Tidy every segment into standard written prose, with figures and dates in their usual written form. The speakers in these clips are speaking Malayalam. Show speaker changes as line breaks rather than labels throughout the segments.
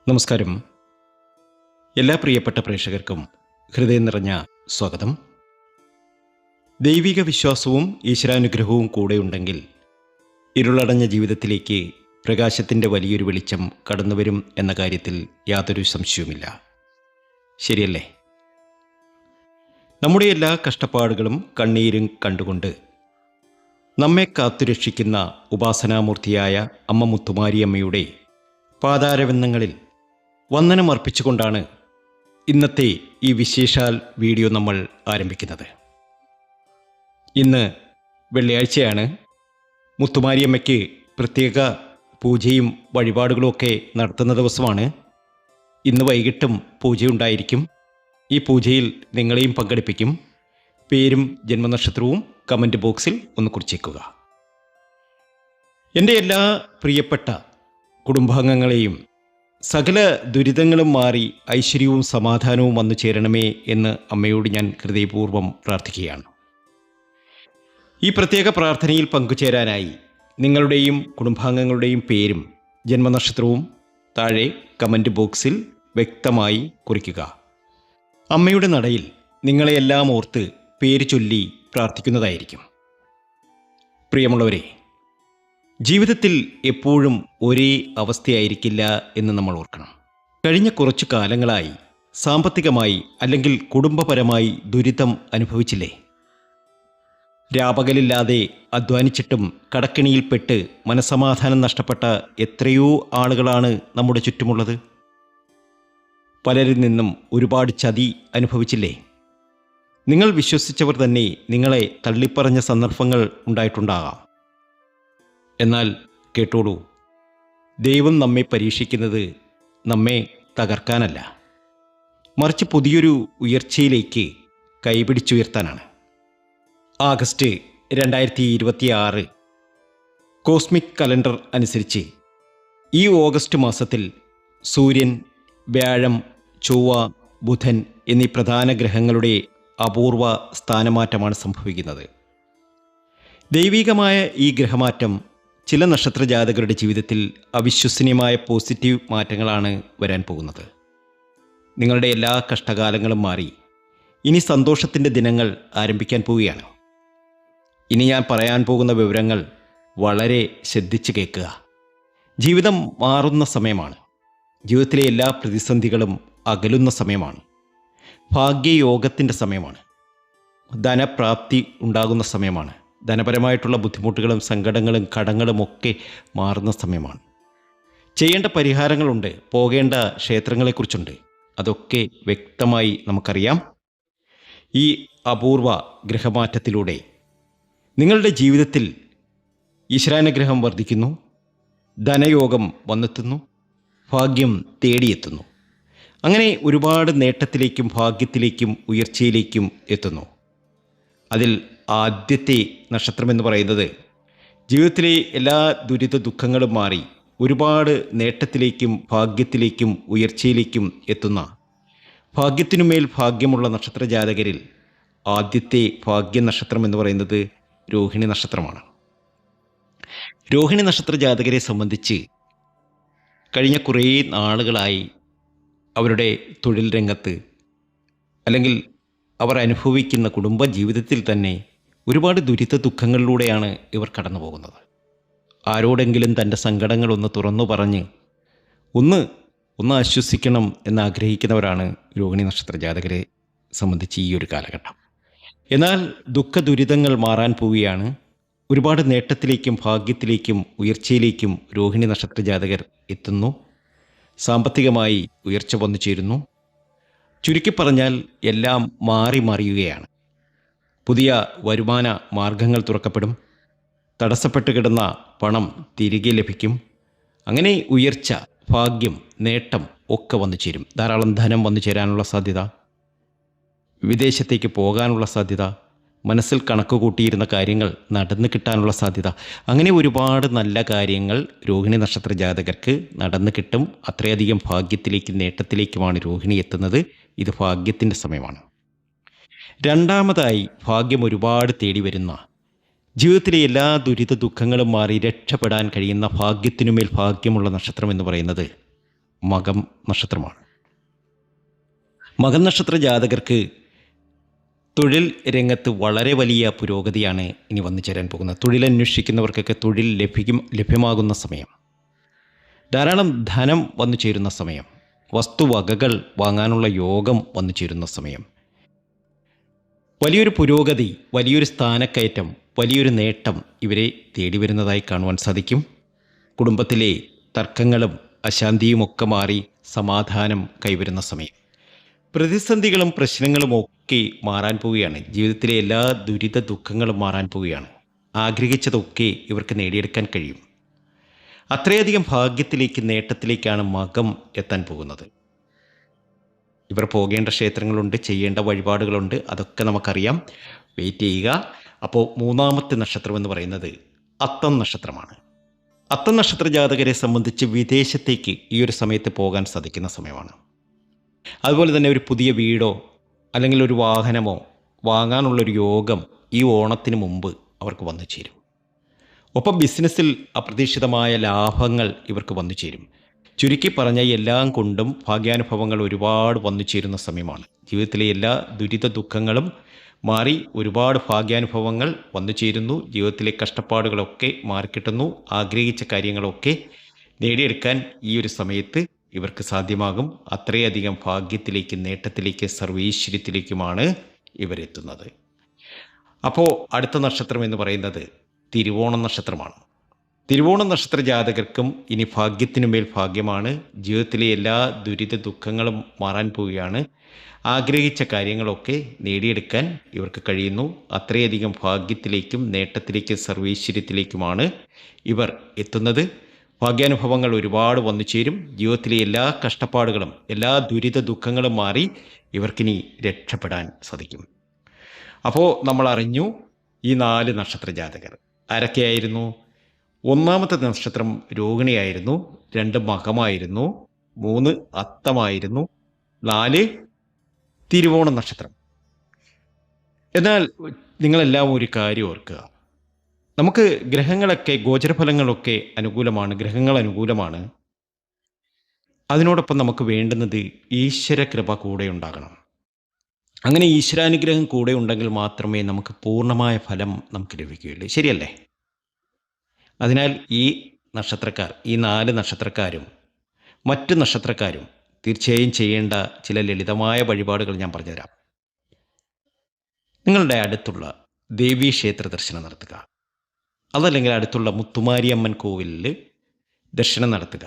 നമസ്കാരം. എല്ലാ പ്രിയപ്പെട്ട പ്രേക്ഷകർക്കും ഹൃദയം നിറഞ്ഞ സ്വാഗതം. ദൈവിക വിശ്വാസവും ഈശ്വരാനുഗ്രഹവും കൂടെയുണ്ടെങ്കിൽ ഇരുളടഞ്ഞ ജീവിതത്തിലേക്ക് പ്രകാശത്തിൻ്റെ വലിയൊരു വെളിച്ചം കടന്നുവരും എന്ന കാര്യത്തിൽ യാതൊരു സംശയവുമില്ല. ശരിയല്ലേ? നമ്മുടെ എല്ലാ കഷ്ടപ്പാടുകളും കണ്ണീരും കണ്ടുകൊണ്ട് നമ്മെ കാത്തുരക്ഷിക്കുന്ന ഉപാസനാമൂർത്തിയായ അമ്മ മുത്തുമാരിയമ്മയുടെ പാതാരവിന്ദങ്ങളിൽ വന്ദനമർപ്പിച്ചുകൊണ്ടാണ് ഇന്നത്തെ ഈ വിശേഷാൽ വീഡിയോ നമ്മൾ ആരംഭിക്കുന്നത്. ഇന്ന് വെള്ളിയാഴ്ചയാണ്. മുത്തുമാരിയമ്മയ്ക്ക് പ്രത്യേക പൂജയും വഴിപാടുകളുമൊക്കെ നടത്തുന്ന ദിവസമാണ്. ഇന്ന് വൈകിട്ടും പൂജയുണ്ടായിരിക്കും. ഈ പൂജയിൽ നിങ്ങളെയും പങ്കെടുപ്പിക്കും. പേരും ജന്മനക്ഷത്രവും കമൻറ്റ് ബോക്സിൽ ഒന്ന് കുറിച്ചേക്കുക. എൻ്റെ എല്ലാ പ്രിയപ്പെട്ട കുടുംബാംഗങ്ങളെയും സകല ദുരിതങ്ങളും മാറി ഐശ്വര്യവും സമാധാനവും വന്നു ചേരണമേ എന്ന് അമ്മയോട് ഞാൻ ഹൃദയപൂർവ്വം പ്രാർത്ഥിക്കുകയാണ്. ഈ പ്രത്യേക പ്രാർത്ഥനയിൽ പങ്കുചേരാനായി നിങ്ങളുടെയും കുടുംബാംഗങ്ങളുടെയും പേരും ജന്മനക്ഷത്രവും താഴെ കമൻറ്റ് ബോക്സിൽ വ്യക്തമായി കുറിക്കുക. അമ്മയുടെ നടയിൽ നിങ്ങളെയെല്ലാം ഓർത്ത് പേര് ചൊല്ലി പ്രാർത്ഥിക്കുന്നതായിരിക്കും. പ്രിയമുള്ളവരെ, ജീവിതത്തിൽ എപ്പോഴും ഒരേ അവസ്ഥയായിരിക്കില്ല എന്ന് നമ്മൾ ഓർക്കണം. കഴിഞ്ഞ കുറച്ചു കാലങ്ങളായി സാമ്പത്തികമായി അല്ലെങ്കിൽ കുടുംബപരമായി ദുരിതം അനുഭവിച്ചില്ലേ? രാപകലില്ലാതെ അധ്വാനിച്ചിട്ടും കടക്കിണിയിൽപ്പെട്ട് മനസ്സമാധാനം നഷ്ടപ്പെട്ട എത്രയോ ആളുകളാണ് നമ്മുടെ ചുറ്റുമുള്ളത്. പലരിൽ നിന്നും ഒരുപാട് ചതി അനുഭവിച്ചില്ലേ? നിങ്ങൾ വിശ്വസിച്ചവർ തന്നെ നിങ്ങളെ തള്ളിപ്പറഞ്ഞ സന്ദർഭങ്ങൾ ഉണ്ടായിട്ടുണ്ടാകാം. എന്നാൽ കേട്ടോളൂ, ദൈവം നമ്മെ പരീക്ഷിക്കുന്നത് നമ്മെ തകർക്കാനല്ല, മറിച്ച് പുതിയൊരു ഉയർച്ചയിലേക്ക് കൈപിടിച്ചുയർത്താനാണ്. ആഗസ്റ്റ് 2026 കോസ്മിക് കലണ്ടർ അനുസരിച്ച് ഈ ഓഗസ്റ്റ് മാസത്തിൽ സൂര്യൻ, വ്യാഴം, ചൊവ്വ, ബുധൻ എന്നീ പ്രധാന ഗ്രഹങ്ങളുടെ അപൂർവ സ്ഥാനമാറ്റമാണ് സംഭവിക്കുന്നത്. ദൈവികമായ ഈ ഗ്രഹമാറ്റം ചില നക്ഷത്രജാതകരുടെ ജീവിതത്തിൽ അവിശ്വസനീയമായ പോസിറ്റീവ് മാറ്റങ്ങളാണ് വരാൻ പോകുന്നത്. നിങ്ങളുടെ എല്ലാ കഷ്ടകാലങ്ങളും മാറി ഇനി സന്തോഷത്തിൻ്റെ ദിനങ്ങൾ ആരംഭിക്കാൻ പോവുകയാണ്. ഇനി ഞാൻ പറയാൻ പോകുന്ന വിവരങ്ങൾ വളരെ ശ്രദ്ധിച്ച് കേൾക്കുക. ജീവിതം മാറുന്ന സമയമാണ്. ജീവിതത്തിലെ എല്ലാ പ്രതിസന്ധികളും അകലുന്ന സമയമാണ്. ഭാഗ്യയോഗത്തിൻ്റെ സമയമാണ്. ധനപ്രാപ്തി ഉണ്ടാകുന്ന സമയമാണ്. ധനപരമായിട്ടുള്ള ബുദ്ധിമുട്ടുകളും സങ്കടങ്ങളും കടങ്ങളും ഒക്കെ മാറുന്ന സമയമാണ്. ചെയ്യേണ്ട പരിഹാരങ്ങളുണ്ട്, പോകേണ്ട ക്ഷേത്രങ്ങളെക്കുറിച്ചുണ്ട്. അതൊക്കെ വ്യക്തമായി നമുക്കറിയാം. ഈ അപൂർവ ഗ്രഹമാറ്റത്തിലൂടെ നിങ്ങളുടെ ജീവിതത്തിൽ ഈശ്വരാനുഗ്രഹം വർദ്ധിക്കുന്നു, ധനയോഗം വന്നെത്തുന്നു, ഭാഗ്യം തേടിയെത്തുന്നു. അങ്ങനെ ഒരുപാട് നേട്ടത്തിലേക്കും ഭാഗ്യത്തിലേക്കും ഉയർച്ചയിലേക്കും എത്തുന്നു. അതിൽ ആദ്യത്തെ നക്ഷത്രമെന്ന് പറയുന്നത് ജീവിതത്തിലെ എല്ലാ ദുരിത ദുഃഖങ്ങളും മാറി ഒരുപാട് നേട്ടത്തിലേക്കും ഭാഗ്യത്തിലേക്കും ഉയർച്ചയിലേക്കും എത്തുന്ന, ഭാഗ്യത്തിനുമേൽ ഭാഗ്യമുള്ള നക്ഷത്രജാതകരിൽ ആദ്യത്തെ ഭാഗ്യ നക്ഷത്രം എന്ന് പറയുന്നത് രോഹിണി നക്ഷത്രമാണ്. രോഹിണി നക്ഷത്രജാതകരെ സംബന്ധിച്ച് കഴിഞ്ഞ കുറേ നാളുകളായി അവരുടെ തൊഴിൽ രംഗത്ത് അല്ലെങ്കിൽ അവർ അനുഭവിക്കുന്ന കുടുംബ ജീവിതത്തിൽ തന്നെ ഒരുപാട് ദുരിത ദുഃഖങ്ങളിലൂടെയാണ് ഇവർ കടന്നു പോകുന്നത്. ആരോടെങ്കിലും തൻ്റെ സങ്കടങ്ങളൊന്ന് തുറന്നു പറഞ്ഞ് ഒന്ന് ആശ്വസിക്കണം എന്നാഗ്രഹിക്കുന്നവരാണ് രോഹിണി നക്ഷത്ര ജാതകരെ സംബന്ധിച്ച് ഈ ഒരു കാലഘട്ടം. എന്നാൽ ദുഃഖ ദുരിതങ്ങൾ മാറാൻ പോവുകയാണ്. ഒരുപാട് നേട്ടത്തിലേക്കും ഭാഗ്യത്തിലേക്കും ഉയർച്ചയിലേക്കും രോഹിണി നക്ഷത്ര ജാതകർ എത്തുന്നു. സാമ്പത്തികമായി ഉയർച്ച വന്നു ചേരുന്നു. ചുരുക്കി പറഞ്ഞാൽ എല്ലാം മാറി മറിയുകയാണ്. പുതിയ വരുമാന മാർഗങ്ങൾ തുറക്കപ്പെടും. തടസ്സപ്പെട്ട് കിടന്ന പണം തിരികെ ലഭിക്കും. അങ്ങനെ ഉയർച്ച, ഭാഗ്യം, നേട്ടം ഒക്കെ വന്നു ചേരും. ധാരാളം ധനം വന്നു ചേരാനുള്ള സാധ്യത, വിദേശത്തേക്ക് പോകാനുള്ള സാധ്യത, മനസ്സിൽ കണക്ക് കൂട്ടിയിരുന്ന കാര്യങ്ങൾ നടന്നു കിട്ടാനുള്ള സാധ്യത, അങ്ങനെ ഒരുപാട് നല്ല കാര്യങ്ങൾ രോഹിണി നക്ഷത്ര ജാതകർക്ക് നടന്നു കിട്ടും. അത്രയധികം ഭാഗ്യത്തിലേക്കും നേട്ടത്തിലേക്കുമാണ് രോഹിണി എത്തുന്നത്. ഇത് ഭാഗ്യത്തിൻ്റെ സമയമാണ്. രണ്ടാമതായി ഭാഗ്യം ഒരുപാട് തേടി വരുന്ന, ജീവിതത്തിലെ എല്ലാ ദുരിത ദുഃഖങ്ങളും മാറി രക്ഷപ്പെടാൻ കഴിയുന്ന ഭാഗ്യത്തിനുമേൽ ഭാഗ്യമുള്ള നക്ഷത്രം എന്ന് പറയുന്നത് മകം നക്ഷത്രമാണ്. മകം നക്ഷത്ര ജാതകർക്ക് തൊഴിൽ രംഗത്ത് വളരെ വലിയ പുരോഗതിയാണ് ഇനി വന്നു ചേരാൻ പോകുന്നത്. തൊഴിലന്വേഷിക്കുന്നവർക്കൊക്കെ തൊഴിൽ ലഭ്യമാകുന്ന സമയം, ധാരാളം ധനം വന്നു ചേരുന്ന സമയം, വസ്തുവകകൾ വാങ്ങാനുള്ള യോഗം വന്നു ചേരുന്ന സമയം, വലിയൊരു പുരോഗതി, വലിയൊരു സ്ഥാനക്കയറ്റം, വലിയൊരു നേട്ടം ഇവരെ തേടി വരുന്നതായി കാണുവാൻ സാധിക്കും. കുടുംബത്തിലെ തർക്കങ്ങളും അശാന്തിയുമൊക്കെ മാറി സമാധാനം കൈവരുന്ന സമയം, പ്രതിസന്ധികളും പ്രശ്നങ്ങളും ഒക്കെ മാറാൻ പോവുകയാണ്. ജീവിതത്തിലെ എല്ലാ ദുരിത ദുഃഖങ്ങളും മാറാൻ പോവുകയാണ്. ആഗ്രഹിച്ചതൊക്കെ ഇവർക്ക് നേടിയെടുക്കാൻ കഴിയും. അത്രയധികം ഭാഗ്യത്തിലേക്ക്, നേട്ടത്തിലേക്കാണ് മകം എത്താൻ പോകുന്നത്. ഇവർ പോകേണ്ട ക്ഷേത്രങ്ങളുണ്ട്, ചെയ്യേണ്ട വഴിപാടുകളുണ്ട്, അതൊക്കെ നമുക്കറിയാം. വെയിറ്റ് ചെയ്യുക. അപ്പോൾ മൂന്നാമത്തെ നക്ഷത്രം എന്ന് പറയുന്നത് അത്തം നക്ഷത്രമാണ്. അത്തം നക്ഷത്ര ജാതകരെ സംബന്ധിച്ച് വിദേശത്തേക്ക് ഈ ഒരു സമയത്ത് പോകാൻ സാധിക്കുന്ന സമയമാണ്. അതുപോലെ തന്നെ ഒരു പുതിയ വീടോ അല്ലെങ്കിൽ ഒരു വാഹനമോ വാങ്ങാനുള്ളൊരു യോഗം ഈ ഓണത്തിന് മുമ്പ് അവർക്ക് വന്നു ചേരും. ഒപ്പം ബിസിനസ്സിൽ അപ്രതീക്ഷിതമായ ലാഭങ്ങൾ ഇവർക്ക് വന്നു ചേരും. ചുരുക്കി പറഞ്ഞ എല്ലാം കൊണ്ടും ഭാഗ്യാനുഭവങ്ങൾ ഒരുപാട് വന്നു ചേരുന്ന സമയമാണ്. ജീവിതത്തിലെ എല്ലാ ദുരിത ദുഃഖങ്ങളും മാറി ഒരുപാട് ഭാഗ്യാനുഭവങ്ങൾ വന്നു ചേരുന്നു. ജീവിതത്തിലെ കഷ്ടപ്പാടുകളൊക്കെ മാറിക്കിട്ടുന്നു. ആഗ്രഹിച്ച കാര്യങ്ങളൊക്കെ നേടിയെടുക്കാൻ ഈ ഒരു സമയത്ത് ഇവർക്ക് സാധ്യമാകും. അത്രയധികം ഭാഗ്യത്തിലേക്ക്, നേട്ടത്തിലേക്ക്, സർവൈശ്വര്യത്തിലേക്കുമാണ് ഇവരെത്തുന്നത്. അപ്പോൾ അടുത്ത നക്ഷത്രം എന്ന് പറയുന്നത് തിരുവോണം നക്ഷത്രമാണ്. തിരുവോണം നക്ഷത്ര ജാതകർക്കും ഇനി ഭാഗ്യത്തിനുമേൽ ഭാഗ്യമാണ്. ജീവിതത്തിലെ എല്ലാ ദുരിത ദുഃഖങ്ങളും മാറാൻ പോവുകയാണ്. ആഗ്രഹിച്ച കാര്യങ്ങളൊക്കെ നേടിയെടുക്കാൻ ഇവർക്ക് കഴിയുന്നു. അത്രയധികം ഭാഗ്യത്തിലേക്കും നേട്ടത്തിലേക്കും സർവൈശ്വര്യത്തിലേക്കുമാണ് ഇവർ എത്തുന്നത്. ഭാഗ്യാനുഭവങ്ങൾ ഒരുപാട് വന്നു ചേരും. ജീവിതത്തിലെ എല്ലാ കഷ്ടപ്പാടുകളും, എല്ലാ ദുരിത ദുഃഖങ്ങളും മാറി ഇവർക്കിനി രക്ഷപ്പെടാൻ സാധിക്കും. അപ്പോൾ നമ്മൾ അറിഞ്ഞു ഈ 4 നക്ഷത്ര ജാതകർ ആരൊക്കെയായിരുന്നു. ഒന്നാമത്തെ നക്ഷത്രം രോഹിണിയായിരുന്നു, 2 മകമായിരുന്നു, 3 അത്തമായിരുന്നു, 4 തിരുവോണം നക്ഷത്രം. എന്നാൽ നിങ്ങളെല്ലാം ഒരു കാര്യം ഓർക്കുക. നമുക്ക് ഗ്രഹങ്ങളൊക്കെ, ഗോചരഫലങ്ങളൊക്കെ അനുകൂലമാണ്, ഗ്രഹങ്ങൾ അനുകൂലമാണ്. അതിനോടൊപ്പം നമുക്ക് വേണ്ടുന്നത് ഈശ്വര കൃപ കൂടെ ഉണ്ടാകണം. അങ്ങനെ ഈശ്വരാനുഗ്രഹം കൂടെ ഉണ്ടെങ്കിൽ മാത്രമേ നമുക്ക് പൂർണ്ണമായ ഫലം നമുക്ക് ലഭിക്കുകയുള്ളൂ. ശരിയല്ലേ? അതിനാൽ ഈ നക്ഷത്രക്കാർ, ഈ 4 നക്ഷത്രക്കാരും മറ്റ് നക്ഷത്രക്കാരും തീർച്ചയായും ചെയ്യേണ്ട ചില ലളിതമായ വഴിപാടുകൾ ഞാൻ പറഞ്ഞുതരാം. നിങ്ങളുടെ അടുത്തുള്ള ദേവീക്ഷേത്ര ദർശനം നടത്തുക. അതല്ലെങ്കിൽ അടുത്തുള്ള മുത്തുമാരിയമ്മൻ കോവിലിൽ ദർശനം നടത്തുക.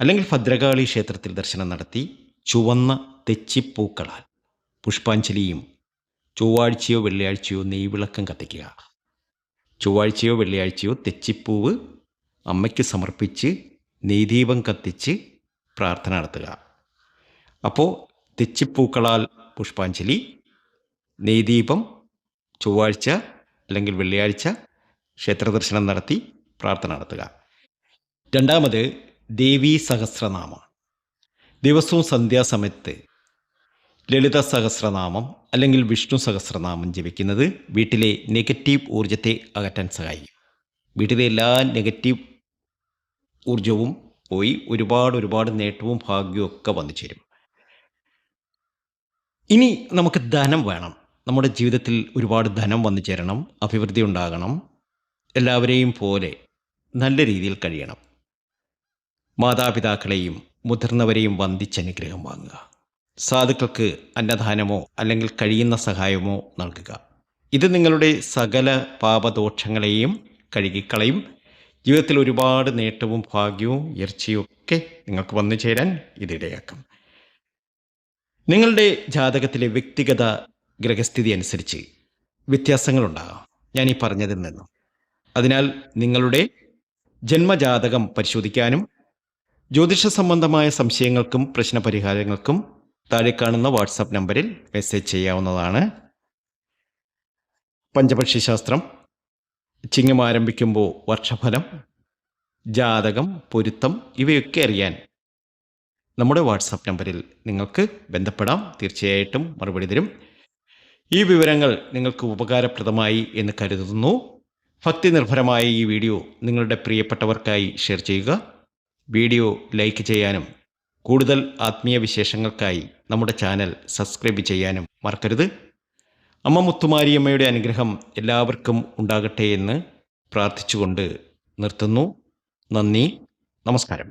അല്ലെങ്കിൽ ഭദ്രകാളി ക്ഷേത്രത്തിൽ ദർശനം നടത്തി ചുവന്ന തെച്ചിപ്പൂക്കളാൽ പുഷ്പാഞ്ജലിയും ചൊവ്വാഴ്ചയോ വെള്ളിയാഴ്ചയോ നെയ്വിളക്കം കത്തിക്കുക. ചൊവ്വാഴ്ചയോ വെള്ളിയാഴ്ചയോ തെച്ചിപ്പൂവ് അമ്മയ്ക്ക് സമർപ്പിച്ച് നെയ്ദീപം കത്തിച്ച് പ്രാർത്ഥന നടത്തുക. അപ്പോൾ തെച്ചിപ്പൂക്കളാൽ പുഷ്പാഞ്ജലി, നെയ്ദീപം ചൊവ്വാഴ്ച അല്ലെങ്കിൽ വെള്ളിയാഴ്ച ക്ഷേത്രദർശനം നടത്തി പ്രാർത്ഥന നടത്തുക. രണ്ടാമത് ദേവീ സഹസ്രനാമം. ദിവസവും സന്ധ്യാസമയത്ത് ലളിത സഹസ്രനാമം അല്ലെങ്കിൽ വിഷ്ണു സഹസ്രനാമം ജപിക്കുന്നത് വീട്ടിലെ നെഗറ്റീവ് ഊർജത്തെ അകറ്റാൻ സഹായിക്കും. വീട്ടിലെ എല്ലാ നെഗറ്റീവ് ഊർജവും പോയി ഒരുപാട് നേട്ടവും ഭാഗ്യവും ഒക്കെ വന്നു ചേരും. ഇനി നമുക്ക് ധനം വേണം. നമ്മുടെ ജീവിതത്തിൽ ഒരുപാട് ധനം വന്നു ചേരണം, അഭിവൃദ്ധി ഉണ്ടാകണം, എല്ലാവരെയും പോലെ നല്ല രീതിയിൽ കഴിയണം. മാതാപിതാക്കളെയും മുതിർന്നവരെയും വന്ദിച്ചനുഗ്രഹം വാങ്ങുക. സാധുക്കൾക്ക് അന്നദാനമോ അല്ലെങ്കിൽ കഴിയുന്ന സഹായമോ നൽകുക. ഇത് നിങ്ങളുടെ സകല പാപദോഷങ്ങളെയും കഴുകിക്കളയും. ജീവിതത്തിൽ ഒരുപാട് നേട്ടവും ഭാഗ്യവും ഉയർച്ചയും ഒക്കെ നിങ്ങൾക്ക് വന്നു ചേരാൻ ഇതിടയാക്കും. നിങ്ങളുടെ ജാതകത്തിലെ വ്യക്തിഗത ഗ്രഹസ്ഥിതി അനുസരിച്ച് വ്യത്യാസങ്ങളുണ്ടാകാം ഞാനീ പറഞ്ഞതിൽ നിന്നും. അതിനാൽ നിങ്ങളുടെ ജന്മജാതകം പരിശോധിക്കാനും ജ്യോതിഷ സംബന്ധമായ സംശയങ്ങൾക്കും പ്രശ്നപരിഹാരങ്ങൾക്കും താഴെ കാണുന്ന വാട്സാപ്പ് നമ്പറിൽ മെസ്സേജ് ചെയ്യാവുന്നതാണ്. പഞ്ചപക്ഷി ശാസ്ത്രം, ചിങ്ങം ആരംഭിക്കുമ്പോൾ വർഷഫലം, ജാതകം, പൊരുത്തം ഇവയൊക്കെ അറിയാൻ നമ്മുടെ വാട്സാപ്പ് നമ്പറിൽ നിങ്ങൾക്ക് ബന്ധപ്പെടാം. തീർച്ചയായിട്ടും മറുപടി തരും. ഈ വിവരങ്ങൾ നിങ്ങൾക്ക് ഉപകാരപ്രദമായി എന്ന് കരുതുന്നു. ഭക്തി നിർഭരമായ ഈ വീഡിയോ നിങ്ങളുടെ പ്രിയപ്പെട്ടവർക്കായി ഷെയർ ചെയ്യുക. വീഡിയോ ലൈക്ക് ചെയ്യാനും കൂടുതൽ ആത്മീയ വിശേഷങ്ങൾക്കായി നമ്മുടെ ചാനൽ സബ്സ്ക്രൈബ് ചെയ്യാനും മറക്കരുത്. അമ്മ മുത്തുമാരിയമ്മയുടെ അനുഗ്രഹം എല്ലാവർക്കും ഉണ്ടാകട്ടെ എന്ന് പ്രാർത്ഥിച്ചുകൊണ്ട് നിർത്തുന്നു. നന്ദി, നമസ്കാരം.